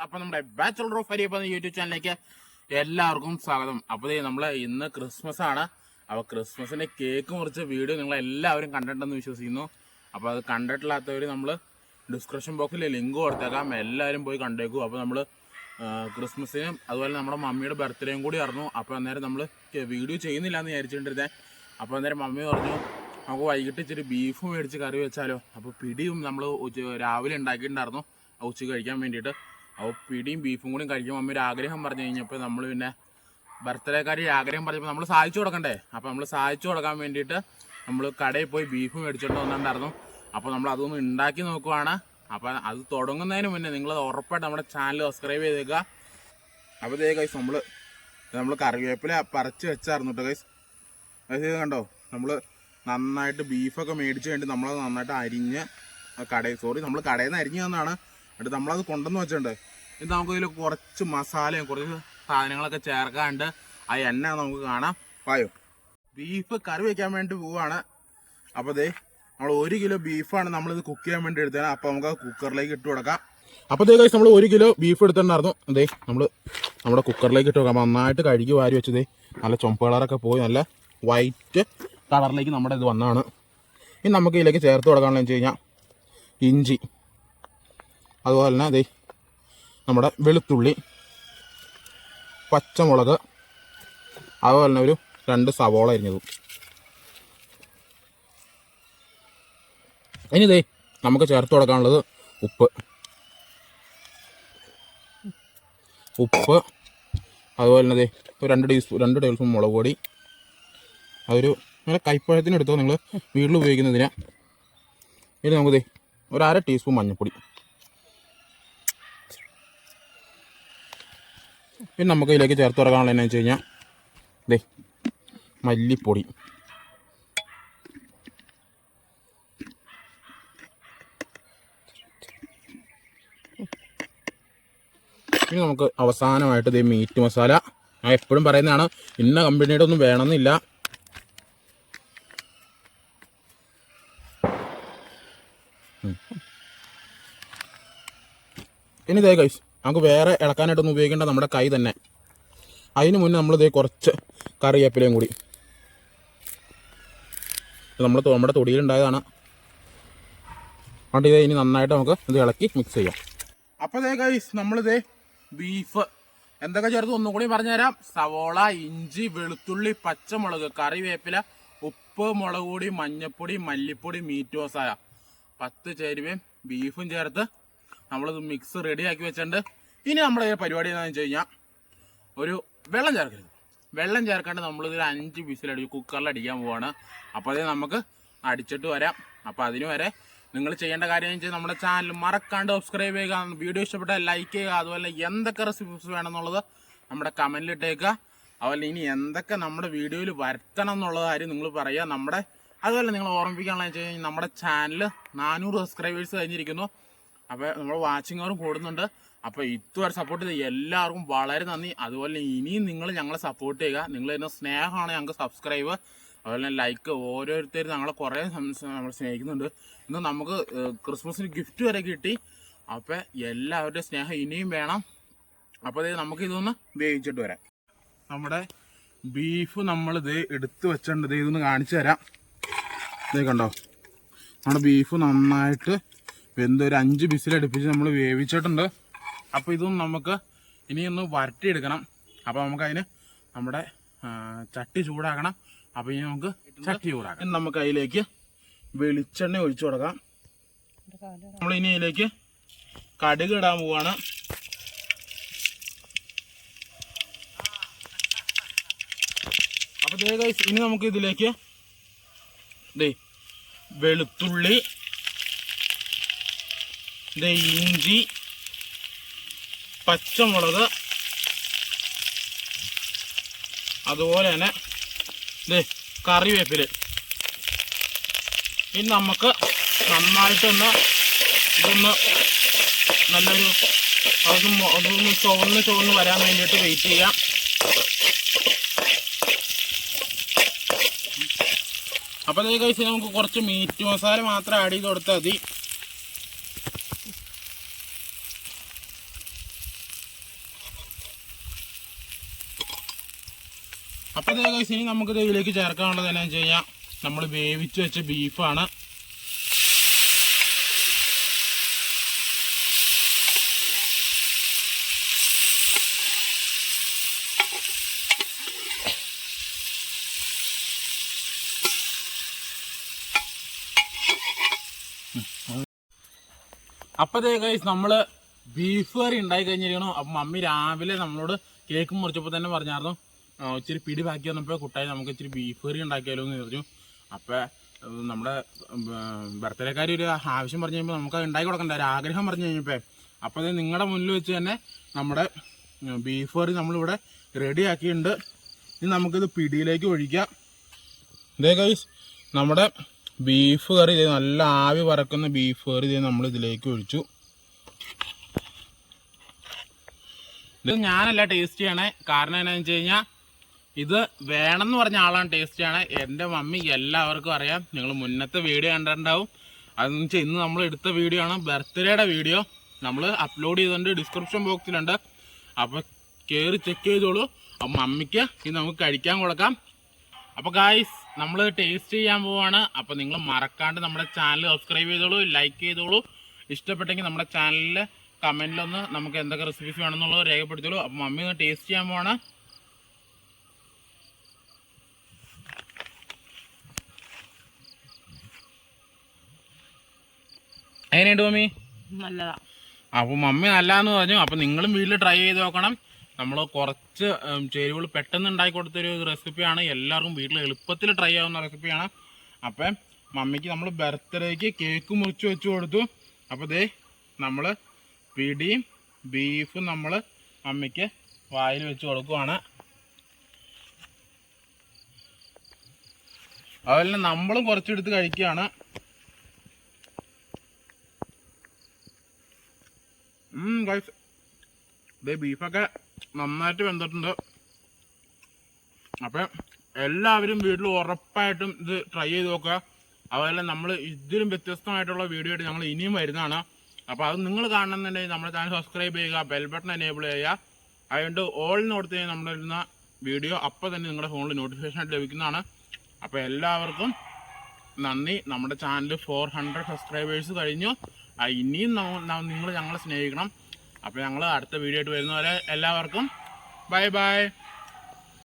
അപ്പൊ നമ്മുടെ bachelor of Hari എന്ന യൂട്യൂബ് ചാനലിലേക്ക് എല്ലാവർക്കും സ്വാഗതം. അപ്പോൾ നമ്മൾ ഇന്ന് ക്രിസ്മസ് ആണ്. അപ്പോൾ ക്രിസ്മസിന്റെ കേക്ക് മുറിച്ച വീഡിയോ നിങ്ങൾ എല്ലാവരും കണ്ടിട്ടുണ്ടെന്ന് വിശ്വസിക്കുന്നു. അപ്പോൾ അത് കണ്ടിട്ടില്ലാത്തവർ നമ്മൾ ഡിസ്ക്രിപ്ഷൻ ബോക്സിൽ ലിങ്ക് കൊടുത്തേക്കാം, എല്ലാവരും പോയി കണ്ടേക്കും. അപ്പോൾ നമ്മൾ ക്രിസ്മസിനും അതുപോലെ നമ്മുടെ മമ്മിയുടെ ബർത്ത്ഡേയും കൂടി ആയിരുന്നു. അപ്പോൾ അന്നേരം നമ്മൾ വീഡിയോ ചെയ്യുന്നില്ല എന്ന് വിചാരിച്ചിട്ടിരുന്നത്. അപ്പോൾ അന്നേരം മമ്മി പറഞ്ഞു നമുക്ക് വൈകിട്ട് ഇച്ചിരി ബീഫ് മേടിച്ച് കറി വെച്ചാലോ. അപ്പോൾ പിടിയും നമ്മൾ രാവിലെ ഉണ്ടാക്കിയിട്ടുണ്ടായിരുന്നു ഉച്ചയ്ക്ക് കഴിക്കാൻ വേണ്ടിയിട്ട്. അപ്പോൾ പിടിയും ബീഫും കൂടി കഴിക്കാൻ മമ്മി ഒരു ആഗ്രഹം പറഞ്ഞു കഴിഞ്ഞപ്പോൾ നമ്മൾ പിന്നെ ബർത്ത്ഡേക്കാരി ആഗ്രഹം പറഞ്ഞപ്പോൾ നമ്മൾ സഹായിച്ചു കൊടുക്കണ്ടേ. അപ്പോൾ നമ്മൾ സഹായിച്ചു കൊടുക്കാൻ വേണ്ടിയിട്ട് നമ്മൾ കടയിൽ പോയി ബീഫ് മേടിച്ചുകൊണ്ട് വന്നിട്ടുണ്ടായിരുന്നു. അപ്പോൾ നമ്മൾ അതൊന്ന് ഉണ്ടാക്കി നോക്കുവാണ്. അപ്പോൾ അത് തുടങ്ങുന്നതിന് മുന്നേ നിങ്ങൾ ഉറപ്പായിട്ട് നമ്മുടെ ചാനൽ സബ്സ്ക്രൈബ് ചെയ്തേക്കുക. അപ്പോൾ ഇതേ കൈസ് നമ്മൾ കറിവേപ്പില പറിച്ച് വെച്ചായിരുന്നു കേട്ടോ കൈസ്. അത് കണ്ടോ, നമ്മൾ നന്നായിട്ട് ബീഫൊക്കെ മേടിച്ച് വേണ്ടി നമ്മളത് നന്നായിട്ട് അരിഞ്ഞ് നമ്മൾ കടയിൽ നിന്ന് അരിഞ്ഞ് തന്നാണ്. എന്നിട്ട് നമ്മളത് കൊണ്ടുവന്ന് വെച്ചിട്ടുണ്ട്. ഇത് നമുക്കിതിൽ കുറച്ച് മസാലയും കുറച്ച് സാധനങ്ങളൊക്കെ ചേർക്കാണ്ട് ആ എണ്ണ നമുക്ക് കാണാം. പായോ ബീഫ് കറി വയ്ക്കാൻ വേണ്ടി പോവാണ്. അപ്പോൾ ദേ നമ്മൾ 1 കിലോ ബീഫാണ് നമ്മളിത് കുക്ക് ചെയ്യാൻ വേണ്ടി എടുത്തത്. അപ്പോൾ നമുക്ക് കുക്കറിലേക്ക് ഇട്ട് കൊടുക്കാം. അപ്പോൾ ദേ കഴിച്ച് നമ്മൾ 1 കിലോ ബീഫ് എടുത്തിട്ടുണ്ടായിരുന്നു. അതേ നമ്മൾ നമ്മുടെ കുക്കറിലേക്ക് ഇട്ട് കൊടുക്കാം. നന്നായിട്ട് കഴുകി വാരി വെച്ചതേ നല്ല ചുമപ്പ് കളറൊക്കെ പോയി നല്ല വൈറ്റ് കളറിലേക്ക് നമ്മുടെ ഇത് വന്നതാണ്. ഇനി നമുക്ക് ഇതിലേക്ക് ചേർത്ത് കൊടുക്കാമെന്ന് വെച്ച് കഴിഞ്ഞാൽ ഇഞ്ചി, അതുപോലെ തന്നെ അതേ നമ്മുടെ വെളുത്തുള്ളി, പച്ചമുളക്, അതുപോലെ തന്നെ ഒരു 2 സവോള അരിഞ്ഞതും. ഇനി ഇതേ നമുക്ക് ചേർത്ത് കൊടുക്കാനുള്ളത് ഉപ്പ്, അതുപോലെ തന്നെ ഒരു 2 ടേബിൾ സ്പൂൺ മുളക് പൊടി, അതൊരു നല്ല കൈപ്പഴത്തിന് എടുത്തോ നിങ്ങൾ വീട്ടിൽ ഉപയോഗിക്കുന്നതിന്. ഇനി നമുക്ക് ഒരു 1/2 ടീസ്പൂൺ മഞ്ഞൾപ്പൊടി. പിന്നെ നമുക്ക് ഇതിലേക്ക് ചേർത്ത് കൊടുക്കാനുള്ളത് എന്നാ വെച്ച് കഴിഞ്ഞാൽ മല്ലിപ്പൊടി, ഇനി നമുക്ക് അവസാനമായിട്ട് മീറ്റ് മസാല. ഞാൻ എപ്പോഴും പറയുന്നതാണ്, ഇന്ന കമ്പനിയുടെ ഒന്നും വേണമെന്നില്ല. ഇനി ഇതേ കൈസ് നമുക്ക് വേറെ ഇളക്കാനായിട്ടൊന്നും ഉപയോഗിക്കേണ്ട നമ്മുടെ കൈ തന്നെ. അതിന് മുന്നേ നമ്മളിതേ കുറച്ച് കറിവേപ്പിലയും കൂടി നമ്മുടെ തൊടിയിലുണ്ടായതാണ്. അതുകൊണ്ട് ഇനി നന്നായിട്ട് നമുക്ക് ഇത് ഇളക്കി മിക്സ് ചെയ്യാം. അപ്പോൾ ഇതേ കൈസ് നമ്മളിതേ ബീഫ് എന്തൊക്കെ ചേർത്ത് ഒന്നുകൂടി പറഞ്ഞുതരാം. സവോള, ഇഞ്ചി, വെളുത്തുള്ളി, പച്ചമുളക്, കറിവേപ്പില, ഉപ്പ്, മുളക് പൊടി, മഞ്ഞൾപ്പൊടി, മല്ലിപ്പൊടി, മീറ്റ് മസാല, 10 ചേരുവയും ബീഫും ചേർത്ത് നമ്മളിത് മിക്സ് റെഡിയാക്കി വെച്ചിട്ടുണ്ട്. ഇനി നമ്മുടെ പരിപാടി എന്താണെന്ന് വെച്ച് കഴിഞ്ഞാൽ ഒരു വെള്ളം ചേർക്കരുത്. വെള്ളം ചേർക്കാണ്ട് നമ്മളിതൊരു 5 വിസിലടിച്ച് കുക്കറിൽ അടിക്കാൻ പോവാണ്. അപ്പോൾ അത് നമുക്ക് അടിച്ചിട്ട് വരാം. അപ്പോൾ അതിന് വരെ നിങ്ങൾ ചെയ്യേണ്ട കാര്യം എന്ന് വെച്ചാൽ നമ്മുടെ ചാനൽ മറക്കാണ്ട് സബ്സ്ക്രൈബ് ചെയ്യുക, വീഡിയോ ഇഷ്ടപ്പെട്ടാൽ ലൈക്ക് ചെയ്യുക, അതുപോലെ എന്തൊക്കെ റെസിപ്പീസ് വേണമെന്നുള്ളത് നമ്മുടെ കമൻറ്റിൽ ഇട്ടേക്കുക. അതുപോലെ ഇനി എന്തൊക്കെ നമ്മുടെ വീഡിയോയിൽ വരുത്തണം എന്നുള്ള കാര്യം നിങ്ങൾ പറയുക. അതുപോലെ നിങ്ങൾ ഓർമ്മിപ്പിക്കാനുള്ള വെച്ച് കഴിഞ്ഞാൽ നമ്മുടെ ചാനൽ 400 സബ്സ്ക്രൈബേഴ്സ് കഴിഞ്ഞിരിക്കുന്നു. അപ്പോൾ നമ്മൾ വാച്ചിങ് അവറും കൂടുന്നുണ്ട്. അപ്പോൾ ഇതുവരെ സപ്പോർട്ട് ചെയ്ത് എല്ലാവർക്കും വളരെ നന്ദി. അതുപോലെ ഇനിയും നിങ്ങൾ ഞങ്ങളെ സപ്പോർട്ട് ചെയ്യുക. നിങ്ങൾ തരുന്ന സ്നേഹമാണ് ഞങ്ങൾക്ക് സബ്സ്ക്രൈബ്, അതുപോലെ തന്നെ ലൈക്ക്. ഓരോരുത്തരും ഞങ്ങളെ കുറേ നമ്മൾ സ്നേഹിക്കുന്നുണ്ട്. ഇന്ന് നമുക്ക് ക്രിസ്മസിന് ഗിഫ്റ്റ് വരെ കിട്ടി. അപ്പോൾ എല്ലാവരുടെയും സ്നേഹം ഇനിയും വേണം. അപ്പോൾ നമുക്കിതൊന്ന് വേവിച്ചിട്ട് വരാം. നമ്മുടെ ബീഫ് നമ്മളിത് എടുത്ത് വെച്ചിട്ടുണ്ട്. ഇതൊന്ന് കാണിച്ചു തരാം. ഇത് കണ്ടോ, നമ്മുടെ ബീഫ് നന്നായിട്ട് വെന്തൊരു 5 വിസിലടുപ്പിച്ച് നമ്മൾ വേവിച്ചിട്ടുണ്ട്. അപ്പോൾ ഇതും നമുക്ക് ഇനിയൊന്ന് വരട്ടിയെടുക്കണം. അപ്പോൾ നമുക്കതിന് നമ്മുടെ ചട്ടി ചൂടാക്കണം. അപ്പോൾ ഇനി നമുക്ക് ചട്ടി ചൂടാക്കാം. ഇനി നമുക്ക് അതിലേക്ക് വെളിച്ചെണ്ണ ഒഴിച്ചു കൊടുക്കാം. നമ്മളിനി അതിലേക്ക് കടുക് ഇടാൻ പോവാണ്. അപ്പോൾ ഇനി നമുക്ക് ഇതിലേക്ക് വെളുത്തുള്ളി, ഇഞ്ചി, പച്ചമുളക്, അതുപോലെ തന്നെ കറിവേപ്പില. ഇനി നമുക്ക് നന്നായിട്ടൊന്ന് ഇതൊന്ന് നല്ലൊരു അതൊന്ന് ചുവന്ന് വരാൻ വേണ്ടിയിട്ട് വെയിറ്റ് ചെയ്യാം. അപ്പോൾ അതേ കഴിച്ച് നമുക്ക് കുറച്ച് മീറ്റ് മസാല മാത്രം ആഡ് ചെയ്ത് കൊടുത്താൽ മതി. അപ്പോൾ ഇതേ ഗൈസ് ഇനി നമുക്ക് ഇതിലേക്ക് ചേർക്കാനുള്ളത് എന്താണെന്ന് വെച്ച് കഴിഞ്ഞാൽ നമ്മൾ വേവിച്ച് വെച്ച ബീഫാണ്. അപ്പോൾ ഗൈസ് നമ്മൾ ബീഫ് കറി ഉണ്ടാക്കി കഴിഞ്ഞിരിക്കണം. അപ്പം മമ്മി രാവിലെ നമ്മളോട് കേക്ക് മുറിച്ചപ്പോൾ തന്നെ പറഞ്ഞായിരുന്നു ഇച്ചിരി പിടി ബാക്കി വന്നപ്പോൾ കുട്ടായി നമുക്ക് ഇച്ചിരി ബീഫ് കറി ഉണ്ടാക്കിയാലോ എന്ന് പറഞ്ഞു. അപ്പോൾ നമ്മുടെ ബർത്ത്ഡേക്കാർ ഒരു ആവശ്യം പറഞ്ഞു കഴിയുമ്പോൾ നമുക്ക് ഉണ്ടാക്കി കൊടുക്കണ്ട, ഒരു ആഗ്രഹം പറഞ്ഞു കഴിഞ്ഞപ്പോൾ അപ്പോൾ അത് നിങ്ങളുടെ മുന്നിൽ വെച്ച് തന്നെ നമ്മുടെ ബീഫ് കറി നമ്മളിവിടെ റെഡി ആക്കിയിട്ടുണ്ട്. ഇനി നമുക്കിത് പിടിയിലേക്ക് ഒഴിക്കാം. ഇതേ ഗൈസ് നമ്മുടെ ബീഫ് കറി ഇതേ നല്ല ആവി പറക്കുന്ന ബീഫ് കറി ഇതേ നമ്മൾ ഇതിലേക്ക് ഒഴിച്ചു. ഇത് ഞാനല്ല ടേസ്റ്റ് ചെയ്യണേ, കാരണം എന്താണെന്ന് വെച്ച് കഴിഞ്ഞാൽ ഇത് വേണമെന്ന് പറഞ്ഞ ആളാണ് ടേസ്റ്റ് ചെയ്യണേ. എൻ്റെ മമ്മി എല്ലാവർക്കും അറിയാം, നിങ്ങൾ മുന്നത്തെ വീഡിയോ കണ്ടിട്ടുണ്ടാവും. അതെന്ന് വെച്ചാൽ ഇന്ന് നമ്മൾ എടുത്ത വീഡിയോ ആണ്, ബർത്ത്ഡേയുടെ വീഡിയോ. നമ്മൾ അപ്ലോഡ് ചെയ്തിട്ടുണ്ട്, ഡിസ്ക്രിപ്ഷൻ ബോക്സിലുണ്ട്. അപ്പോൾ കയറി ചെക്ക് ചെയ്തോളൂ. അപ്പം മമ്മിക്ക് ഇത് നമുക്ക് കഴിക്കാൻ കൊടുക്കാം. അപ്പോൾ ഗായ്സ് നമ്മൾ ടേസ്റ്റ് ചെയ്യാൻ പോവാണ്. അപ്പോൾ നിങ്ങൾ മറക്കാണ്ട് നമ്മുടെ ചാനൽ സബ്സ്ക്രൈബ് ചെയ്തോളൂ, ലൈക്ക് ചെയ്തോളൂ. ഇഷ്ടപ്പെട്ടെങ്കിൽ നമ്മുടെ ചാനലിൽ കമൻറ്റിലൊന്ന് നമുക്ക് എന്തൊക്കെ റെസിപ്പീസ് വേണമെന്നുള്ളത് രേഖപ്പെടുത്തോളൂ. അപ്പോൾ മമ്മി ഒന്ന് ടേസ്റ്റ് ചെയ്യാൻ പോവാണ്. എങ്ങനെയുണ്ട് മമ്മി? നല്ലതാ. അപ്പോൾ മമ്മി നല്ലതെന്ന് പറഞ്ഞു. അപ്പോൾ നിങ്ങളും വീട്ടിൽ ട്രൈ ചെയ്ത് നോക്കണം. നമ്മൾ കുറച്ച് ചേരുവകൾ പെട്ടെന്ന് ഉണ്ടാക്കി കൊടുത്തൊരു റെസിപ്പിയാണ്, എല്ലാവർക്കും വീട്ടിൽ എളുപ്പത്തിൽ ട്രൈ ആവുന്ന റെസിപ്പിയാണ്. അപ്പം മമ്മിക്ക് നമ്മൾ ബർത്ത്ഡേക്ക് കേക്ക് മുറിച്ച് വെച്ച് കൊടുത്തു. അപ്പോൾ ദേ നമ്മൾ പിടിയും ബീഫും നമ്മൾ മമ്മിക്ക് വായിൽ വെച്ച് കൊടുക്കുവാണ്. അതുപോലെ തന്നെ നമ്മളും കുറച്ചെടുത്ത് കഴിക്കുകയാണ്. ഗൈസ് ഇതേ ബീഫൊക്കെ നന്നായിട്ട് വെന്തിട്ടുണ്ട്. അപ്പം എല്ലാവരും വീട്ടിൽ ഉറപ്പായിട്ടും ഇത് ട്രൈ ചെയ്ത് നോക്കുക. അതുപോലെ നമ്മൾ ഇതിലും വ്യത്യസ്തമായിട്ടുള്ള വീഡിയോ ആയിട്ട് ഞങ്ങൾ ഇനിയും വരുന്നതാണ്. അപ്പോൾ അത് നിങ്ങൾ കാണണമെന്നുണ്ടെങ്കിൽ നമ്മുടെ ചാനൽ സബ്സ്ക്രൈബ് ചെയ്യുക, ബെൽ ബട്ടൺ എനേബിൾ ചെയ്യുക. അതുകൊണ്ട് ഓളിന് കൊടുത്ത് കഴിഞ്ഞാൽ നമ്മളിരുന്ന വീഡിയോ അപ്പോൾ തന്നെ നിങ്ങളുടെ ഫോണിൽ നോട്ടിഫിക്കേഷൻ ആയിട്ട് ലഭിക്കുന്നതാണ്. അപ്പോൾ എല്ലാവർക്കും നന്ദി. നമ്മുടെ ചാനൽ 400 സബ്സ്ക്രൈബേഴ്സ് കഴിഞ്ഞു. ഇനിയും നിങ്ങൾ ഞങ്ങളെ സ്നേഹിക്കണം. അപ്പോൾ ഞങ്ങൾ അടുത്ത വീഡിയോ ആയിട്ട് വരുന്നവരെ എല്ലാവർക്കും ബൈ ബൈ.